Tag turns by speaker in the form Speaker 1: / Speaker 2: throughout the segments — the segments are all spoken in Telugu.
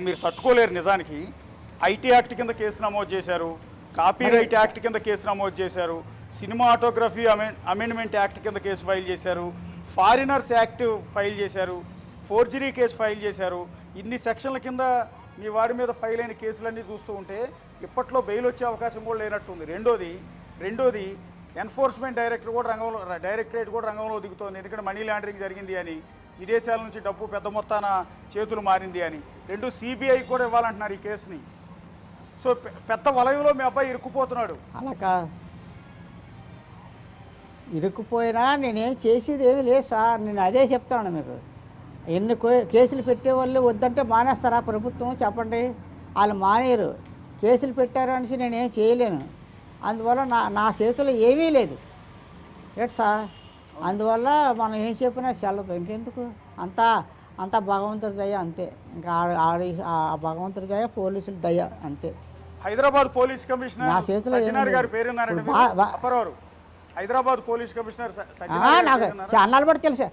Speaker 1: మీరు తట్టుకోలేరు నిజానికి. ఐటీ యాక్ట్ కింద కేసు నమోదు చేశారు, కాపీరైట్ యాక్ట్ కింద కేసు నమోదు చేశారు, సినిమాటోగ్రఫీ అమెండ్మెంట్ యాక్ట్ కింద కేసు ఫైల్ చేశారు, ఫారినర్స్ యాక్ట్ ఫైల్ చేశారు, ఫోర్జరీ కేసు ఫైల్ చేశారు. ఇన్ని సెక్షన్ల కింద మీ వాడి మీద ఫైల్ అయిన కేసులన్నీ చూస్తూ ఉంటే ఇప్పట్లో బెయిల్ వచ్చే అవకాశం కూడా లేనట్టుంది. రెండోది ఎన్ఫోర్స్మెంట్ డైరెక్టరేట్ కూడా రంగంలో దిగుతోంది. ఎందుకంటే మనీ లాండరింగ్ జరిగింది అని, విదేశాల నుంచి డబ్బు పెద్ద మొత్తాన చేతులు మారింది అని. సిబిఐ కూడా ఇవ్వాలంటున్నారు ఈ కేసుని. సో పెద్ద వలయంలో మీ అబ్బాయి ఇరుక్కుపోతున్నాడు.
Speaker 2: అలా ఇరుక్కుపోయినా నేనేం చేసేది ఏమీ లేదు సార్. నేను అదే చెప్తాను మీకు. ఎన్ని కేసులు పెట్టేవాళ్ళు వద్దంటే మానేస్తారా ప్రభుత్వం? చెప్పండి. వాళ్ళు మానేరు. కేసులు పెట్టారు అనేసి నేనేం చేయలేను. అందువల్ల నా చేతిలో ఏమీ లేదు ఏట్ సార్. అందువల్ల మనం ఏం చెప్పినా చెల్లదు. ఇంకెందుకు? అంతా భగవంతుడి దయ అంతే. ఇంకా ఆ భగవంతుడి దయ, పోలీసుల దయ అంతే.
Speaker 1: హైదరాబాద్ పోలీస్ కమిషనర్
Speaker 2: నా చేతిలో
Speaker 1: గారి పేరున్నారండి. హైదరాబాద్ పోలీస్ కమిషనర్
Speaker 2: నాకు ఛానల్ బట్టి తెలుసా.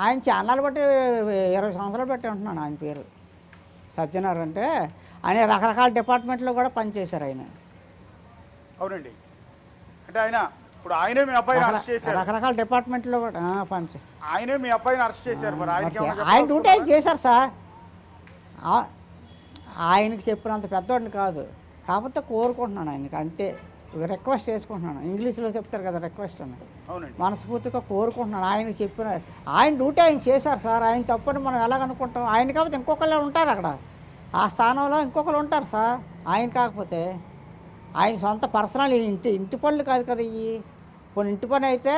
Speaker 2: ఆయన ఛానల్ బట్టి 20 సంవత్సరాలు బట్టి ఉంటున్నాను ఆయన పేరు. సజ్జనార్ అంటే ఆయన రకరకాల డిపార్ట్మెంట్లో కూడా పనిచేశారు ఆయన.
Speaker 1: అవునండి. అంటే ఆయనే మీ అబ్బాయిని అరెస్ట్ చేశారు.
Speaker 2: రకరకాల డిపార్ట్మెంట్లో కూడా పనిచేశారు.
Speaker 1: ఆయనే మీ అబ్బాయిని అరెస్ట్ చేశారు. మరి
Speaker 2: ఆయన డ్యూటీ ఆయన చేశారు సార్. ఆయనకి చెప్పినంత పెద్దవాడిని కాదు. కాకపోతే కోరుకుంటున్నాను ఆయనకి అంతే. రిక్వెస్ట్ చేసుకుంటున్నాను. ఇంగ్లీష్లో చెప్తారు కదా రిక్వెస్ట్ అని. మనస్ఫూర్తిగా కోరుకుంటున్నాను. ఆయనకి చెప్పిన ఆయన డ్యూటీ ఆయన చేశారు సార్. ఆయన తప్పని మనం ఎలాగనుకుంటాం? ఆయన కాకపోతే ఇంకొకళ్ళు ఉంటారు అక్కడ. ఆ స్థానంలో ఇంకొకరు ఉంటారు సార్. ఆయన కాకపోతే ఆయన సొంత పర్సనల్ ఇంటి పనులు కాదు కదా ఇవి. కొన్ని ఇంటి పని అయితే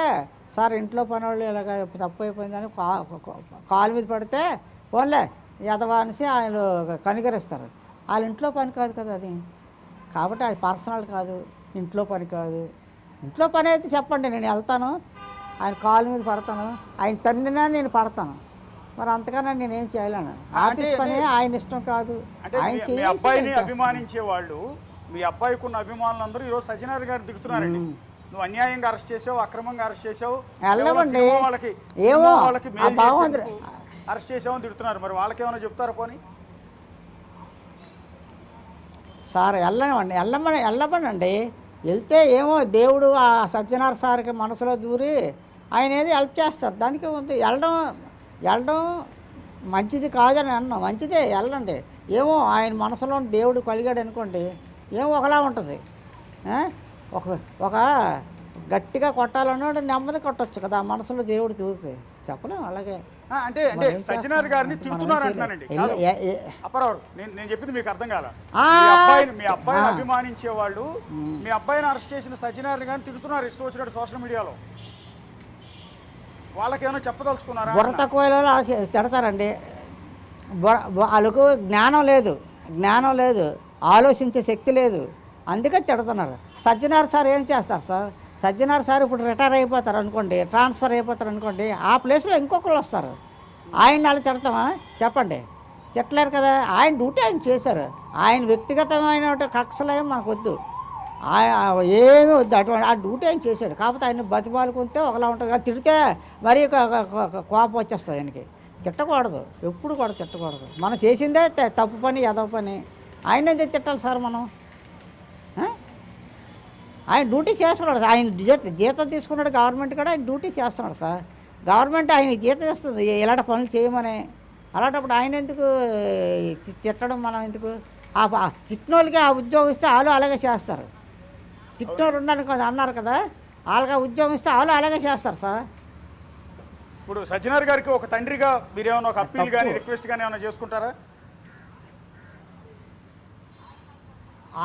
Speaker 2: సార్ ఇంట్లో పని వాళ్ళు ఇలాగ తప్పు అయిపోయిందని కాలు మీద పడితే పోన్లే ఎదవా అనేసి ఆయన కనికరిస్తారు. వాళ్ళ ఇంట్లో పని కాదు కదా అది. కాబట్టి అది పర్సనల్ కాదు, ఇంట్లో పని కాదు. ఇంట్లో పని అయితే చెప్పండి, నేను వెళ్తాను, ఆయన కాలు మీద పడతాను, ఆయన తన్నినా నేను పడతాను. మరి అంతకన్నా నేనేం చేయలేను. ఆఫీస్ పని ఆయన ఇష్టం కాదు.
Speaker 1: మీ అబ్బాయిని అభిమానించే వాళ్ళు, మీ అబ్బాయికి ఉన్న అభిమానులందరూ ఈరోజు సజ్జనార్ గారు దిగుతున్నారండి. నువ్వు అన్యాయంగా అరెస్ట్ చేసావు, అక్రమంగా అరెస్ట్ చేసావు,
Speaker 2: వెళ్ళమండి
Speaker 1: వాళ్ళకి అరెస్ట్ చేసావని తిడుతున్నారు. మరి వాళ్ళకేమైనా చెప్తారా? పోనీ
Speaker 2: సార్ వెళ్ళమనండి. వెళ్తే ఏమో దేవుడు ఆ సజ్జనార్ సార్కి మనసులో దూరి ఆయన ఏది హెల్ప్ చేస్తారు. దానికి ఉంది. వెళ్ళడం మంచిది కాదని అన్నాం. మంచిదే, వెళ్ళండి. ఏమో ఆయన మనసులో దేవుడు కలిగాడు అనుకోండి, ఏమో ఒకలా ఉంటుంది. ఒక గట్టిగా కొట్టాలన్నాడు, నెమ్మది కొట్టచ్చు కదా. మనసులో దేవుడు దూరితే చెప్పలేము. అలాగే
Speaker 1: అంటే సజ్జనార్ గారిని తిడుతున్నారు అంటున్నానండి. అపరావు, నేను చెప్పింది మీకు అర్థం కాదా? మీ అబ్బాయిని అభిమానించే వాళ్ళు మీ అబ్బాయిని అరెస్ట్ చేసిన సజ్జనార్ గారిని తిడుతున్నారు ఇష్టం వచ్చినట్టు సోషల్ మీడియాలో. వాళ్ళకేమైనా చెప్పదలుచుకున్నారా?
Speaker 2: బుర్ర తక్కువ తిడతారండి. వాళ్ళకు జ్ఞానం లేదు, ఆలోచించే శక్తి లేదు, అందుకే తిడుతున్నారు. సజ్జనార్ సార్ ఏం చేస్తారు సార్? సజ్జనార్ సార్ ఇప్పుడు రిటైర్ అయిపోతారు అనుకోండి, ట్రాన్స్ఫర్ అయిపోతారు అనుకోండి, ఆ ప్లేస్లో ఇంకొకరు వస్తారు. ఆయన వాళ్ళు తిడతామా? చెప్పండి. తిట్టలేరు కదా. ఆయన డ్యూటీ ఆయన చేశారు. ఆయన వ్యక్తిగతమైన కక్షలేం మనకు వద్దు, ఏమీ వద్దు. అటువంటి ఆ డ్యూటీ ఆయన చేశాడు. కాకపోతే ఆయన బతిమాలుకుంటే ఒకలా ఉంటుంది. అది తిడితే మరీ కోపం వచ్చేస్తుంది ఆయనకి. తిట్టకూడదు, ఎప్పుడు కూడా తిట్టకూడదు. మనం చేసిందే తప్పు పని, ఎదవ పని. ఆయన ఎందుకు తిట్టాలి సార్ మనం? ఆయన డ్యూటీ చేస్తున్నాడు. ఆయన జీతం తీసుకున్నాడు గవర్నమెంట్ కూడా. ఆయన డ్యూటీ చేస్తున్నాడు సార్. గవర్నమెంట్ ఆయన జీతం ఇస్తుంది ఇలాంటి పనులు చేయమని. అలాంటప్పుడు ఆయన ఎందుకు తిట్టడం? మనం ఎందుకు? తిట్టిన వాళ్ళకి ఆ ఉద్యోగం ఇస్తే వాళ్ళు అలాగే చేస్తారు. తిట్టినోళ్ళు అన్నారు కదా, వాళ్ళకి ఉద్యోగం ఇస్తే వాళ్ళు అలాగే చేస్తారు సార్.
Speaker 1: ఇప్పుడు సజ్జనార్ గారికి ఒక తండ్రిగా మీరేమైనా ఒక అప్పీల్ కానీ రిక్వెస్ట్ కానీ ఏమైనా చేసుకుంటారా?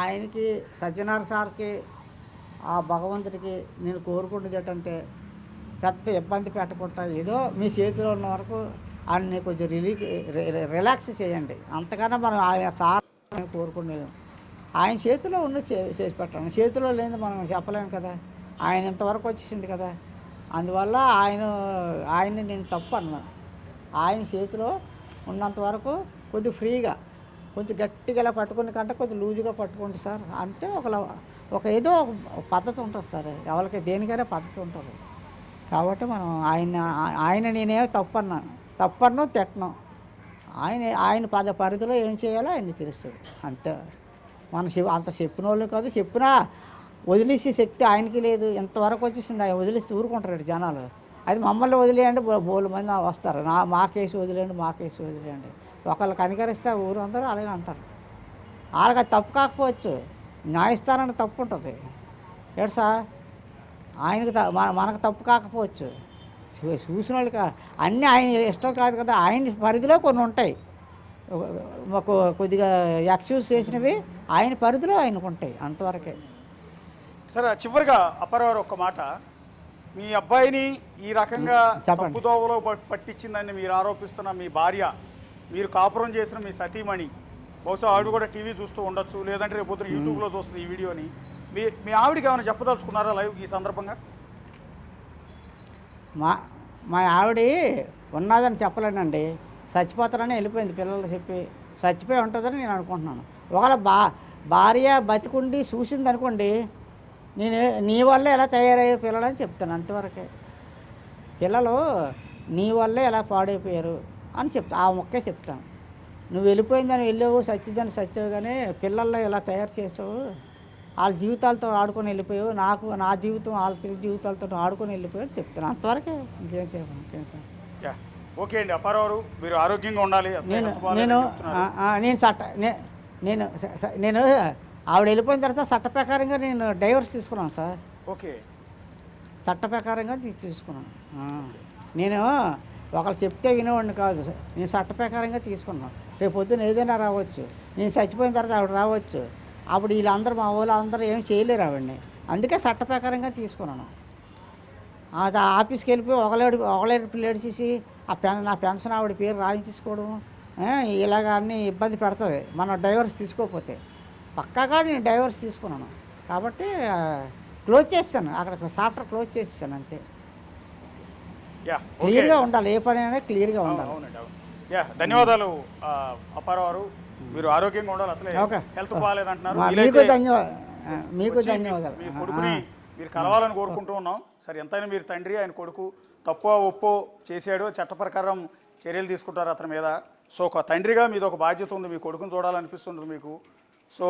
Speaker 2: ఆయనకి సజ్జనార్ సార్కి ఆ భగవంతుడికి నేను కోరుకుంటుంది ఏంటంటే పెద్ద ఇబ్బంది పెట్టకుండా ఏదో మీ చేతిలో ఉన్న వరకు ఆయన్ని కొంచెం రిలాక్స్ చేయండి. అంతకన్నా మనం ఆయన సార్ కోరుకునేది ఆయన చేతిలో ఉన్న చేసి పెట్టండి. చేతిలో లేని మనం చెప్పలేము కదా. ఆయన ఇంతవరకు వచ్చేసింది కదా. అందువల్ల ఆయన్ని నేను తప్పు అన్నాను. ఆయన చేతిలో ఉన్నంత వరకు కొద్దిగా ఫ్రీగా, కొంచెం గట్టిగా పట్టుకుని కంటే కొద్దిగా లూజుగా పట్టుకోండి సార్. అంటే ఒక ఏదో ఒక పద్ధతి ఉంటుంది సార్. ఎవరికి దేనికైనా పద్ధతి ఉంటుంది. కాబట్టి మనం ఆయన నేనేమో తప్పన్నాను, తిట్టను. ఆయన పరిధిలో ఏం చేయాలో ఆయన తెలుస్తుంది అంతే. అంత చెప్పిన వాళ్ళు కాదు, చెప్పినా వదిలేసే శక్తి ఆయనకి లేదు. ఎంతవరకు వచ్చేసింది ఆయన వదిలేసి ఊరుకుంటారు జనాలు. అది మమ్మల్ని వదిలేయండి బోలు మంది వస్తారు, మా కేసు వదిలేయండి, మా కేసు వదిలేయండి. ఒకళ్ళు కనికరిస్తే ఊరు అందరూ అలాగే అంటారు. వాళ్ళకి అది తప్పు కాకపోవచ్చు, న్యాయస్థానానికి తప్పు ఉంటుంది. ఏడు సార్ ఆయనకి మనకు తప్పు కాకపోవచ్చు, చూసిన వాళ్ళకి అన్నీ ఆయన ఇష్టం కాదు కదా. ఆయన పరిధిలో కొన్ని ఉంటాయి, కొద్దిగా ఎక్స్క్యూజ్ చేసినవి ఆయన పరిధిలో ఆయనకు ఉంటాయి, అంతవరకే.
Speaker 1: సరే, చివరిగా అప్పారావు ఒక్క మాట, మీ అబ్బాయిని ఈ రకంగా తప్పుదోవలో పట్టించిందని మీరు ఆరోపిస్తున్న మీ భార్య, మీరు కాపురం చేసిన మీ సతీమణి, బహుశా ఆవిడ కూడా టీవీ చూస్తూ ఉండొచ్చు, లేదంటే రేపు పొద్దున యూట్యూబ్లో చూస్తుంది ఈ వీడియోని, మీ ఆవిడకి ఏమైనా చెప్పదలుచుకున్నారా లైవ్ ఈ సందర్భంగా?
Speaker 2: మా ఆవిడ ఉన్నదని చెప్పలేనండి, చచ్చిపోతారని వెళ్ళిపోయింది పిల్లలు చెప్పి, చచ్చిపోయి ఉంటుందని నేను అనుకుంటున్నాను. ఒకవేళ భార్య బతికుండి చూసింది అనుకోండి, నీ వల్లే ఎలా తయారయ్యే పిల్లలు అని చెప్తాను, అంతవరకే. పిల్లలు నీ వల్లే ఎలా పాడైపోయారు అని ఆ మొక్కే చెప్తాను. నువ్వు వెళ్ళిపోయిందని వెళ్ళావు, సచ్చిద్దని సచ్చావు, కానీ పిల్లల్లో ఎలా తయారు చేసావు, వాళ్ళ జీవితాలతో ఆడుకొని వెళ్ళిపోయావు, నా జీవితం వాళ్ళ పిల్లల జీవితాలతో ఆడుకొని వెళ్ళిపోయావు చెప్తాను, అంతవరకే. ఇంకేం చేయను.
Speaker 1: ఓకే అండి అప్పారావు, మీరు ఆరోగ్యంగా ఉండాలి.
Speaker 2: నేను ఆవిడ వెళ్ళిపోయిన తర్వాత చట్ట ప్రకారంగా నేను డైవర్స్ తీసుకున్నాను సార్.
Speaker 1: ఓకే,
Speaker 2: చట్ట ప్రకారంగా తీసుకున్నాను. నేను ఒకళ్ళు చెప్తే వినేవాడిని కాదు, నేను చట్ట ప్రకారంగా తీసుకున్నాను. రేపు పొద్దున్న ఏదైనా రావచ్చు, నేను చచ్చిపోయిన తర్వాత ఆవిడ రావచ్చు, అప్పుడు వీళ్ళందరూ మా వాళ్ళు అందరూ ఏం చేయలేరు ఆవిడని, అందుకే చట్ట ప్రకారంగా తీసుకున్నాను. అది ఆఫీస్కి వెళ్ళిపోయి ఒకలేడు పిల్లలు చేసి నా పెన్షన్ ఆవిడ పేరు రాయించుకోవడం ఇలాగ అన్నీ ఇబ్బంది పెడుతుంది మనం డైవర్స్ తీసుకోకపోతే. పక్కాగా నేను డైవర్స్ తీసుకున్నాను కాబట్టి క్లోజ్ చేస్తాను, అక్కడ సాఫ్ట్వేర్ క్లోజ్ చేసేసాను అంతే. క్లియర్గా ఉండాలి, ఏ పని అయినా క్లియర్గా ఉండాలి.
Speaker 1: ధన్యవాదాలు అప్పారావు, మీరు ఆరోగ్యంగా ఉండాలి. అసలే హెల్త్ బాగాలేదంటున్నారు.
Speaker 2: మీకు ధన్యవాదాలు.
Speaker 1: మీ కొడుకుని మీరు కలవాలని కోరుకుంటూ ఉన్నాం. సరే, ఎంతైనా మీరు తండ్రి, ఆయన కొడుకు తప్పో ఒప్పో చేశాడు, చట్ట ప్రకారం చర్యలు తీసుకుంటారు అతని మీద. సో ఒక తండ్రిగా మీది ఒక బాధ్యత ఉంది, మీ కొడుకుని చూడాలనిపిస్తుంది మీకు. సో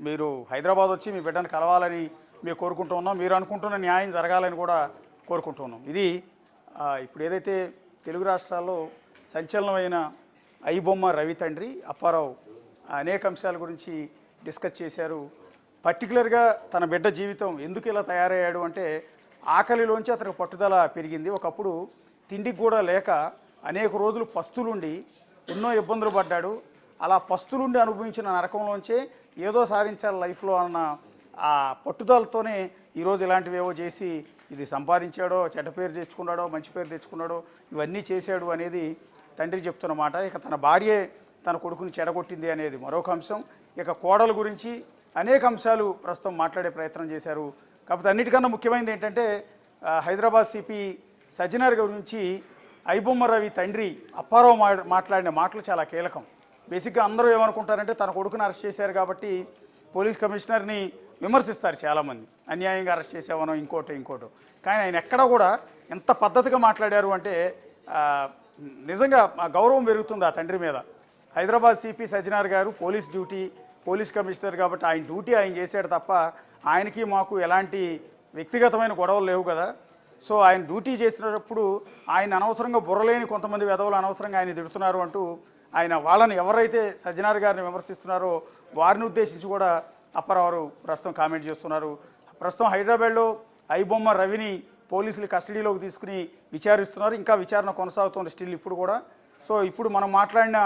Speaker 1: మీరు హైదరాబాద్ వచ్చి మీ బిడ్డను కలవాలని మేము కోరుకుంటూ ఉన్నాం, మీరు అనుకుంటున్న న్యాయం జరగాలని కూడా కోరుకుంటూ ఉన్నాం. ఇది ఇప్పుడు ఏదైతే తెలుగు రాష్ట్రాల్లో సంచలనమైన ఐబొమ్మ రవి తండ్రి అప్పారావు అనేక అంశాల గురించి డిస్కస్ చేశారు. పర్టికులర్గా తన బిడ్డ జీవితం ఎందుకు ఇలా తయారయ్యాడు అంటే, ఆకలిలోంచి అతనికి పట్టుదల పెరిగింది. ఒకప్పుడు తిండికి కూడా లేక అనేక రోజులు పస్తులుండి ఎన్నో ఇబ్బందులు పడ్డాడు. అలా పస్తులుండి అనుభవించిన నరకంలోంచే ఏదో సాధించాలి లైఫ్లో అన్న ఆ పట్టుదలతోనే ఈరోజు ఇలాంటివేవో చేసి ఇది సంపాదించాడో, చెడ్డ పేరు తెచ్చుకున్నాడో, మంచి పేరు తెచ్చుకున్నాడో, ఇవన్నీ చేశాడు అనేది తండ్రి చెప్తున్నమాట. ఇక తన భార్యే తన కొడుకుని చెడగొట్టింది అనేది మరొక అంశం. ఇక కోడల గురించి అనేక అంశాలు ప్రస్తుతం మాట్లాడే ప్రయత్నం చేశారు. కాకపోతే అన్నిటికన్నా ముఖ్యమైనది ఏంటంటే, హైదరాబాద్ సిపి సజ్జనార్ గురించి ఐబొమ్మ రవి తండ్రి అప్పారావు మాట్లాడిన మాటలు చాలా కీలకం. బేసిక్గా అందరూ ఏమనుకుంటారంటే, తన కొడుకుని అరెస్ట్ చేశారు కాబట్టి పోలీస్ కమిషనర్ని విమర్శిస్తారు చాలామంది, అన్యాయంగా అరెస్ట్ చేసామనో ఇంకోటో. కానీ ఆయన ఎక్కడా కూడా ఎంత పద్ధతిగా మాట్లాడారు అంటే నిజంగా గౌరవం పెరుగుతుంది ఆ తండ్రి మీద. హైదరాబాద్ సిపి సజ్జనార్ గారు పోలీస్ కమిషనర్ కాబట్టి ఆయన డ్యూటీ ఆయన చేశాడు తప్ప ఆయనకి మాకు ఎలాంటి వ్యక్తిగతమైన గొడవలు లేవు కదా. సో ఆయన డ్యూటీ చేసినప్పుడు ఆయన అనవసరంగా బుర్రలేని కొంతమంది వెధవలు అనవసరంగా ఆయన తిడుతున్నారు అంటూ ఆయన వాళ్ళని ఎవరైతే సజ్జనార్ గారిని విమర్శిస్తున్నారో వారిని ఉద్దేశించి కూడా అప్పారావు ప్రస్తుతం కామెంట్ చేస్తున్నారు. ప్రస్తుతం హైదరాబాద్లో ఐబొమ్మ రవిని పోలీసులు కస్టడీలోకి తీసుకుని విచారిస్తున్నారు. ఇంకా విచారణ కొనసాగుతుంది స్టిల్ ఇప్పుడు కూడా. సో ఇప్పుడు మనం మాట్లాడిన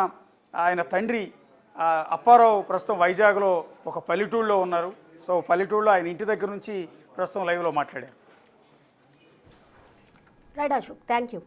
Speaker 1: ఆయన తండ్రి అప్పారావు ప్రస్తుతం వైజాగ్లో ఒక పల్లెటూళ్ళలో ఉన్నారు. సో పల్లెటూళ్ళలో ఆయన ఇంటి దగ్గర నుంచి ప్రస్తుతం లైవ్లో మాట్లాడారు.
Speaker 3: Right Ashok, thank you.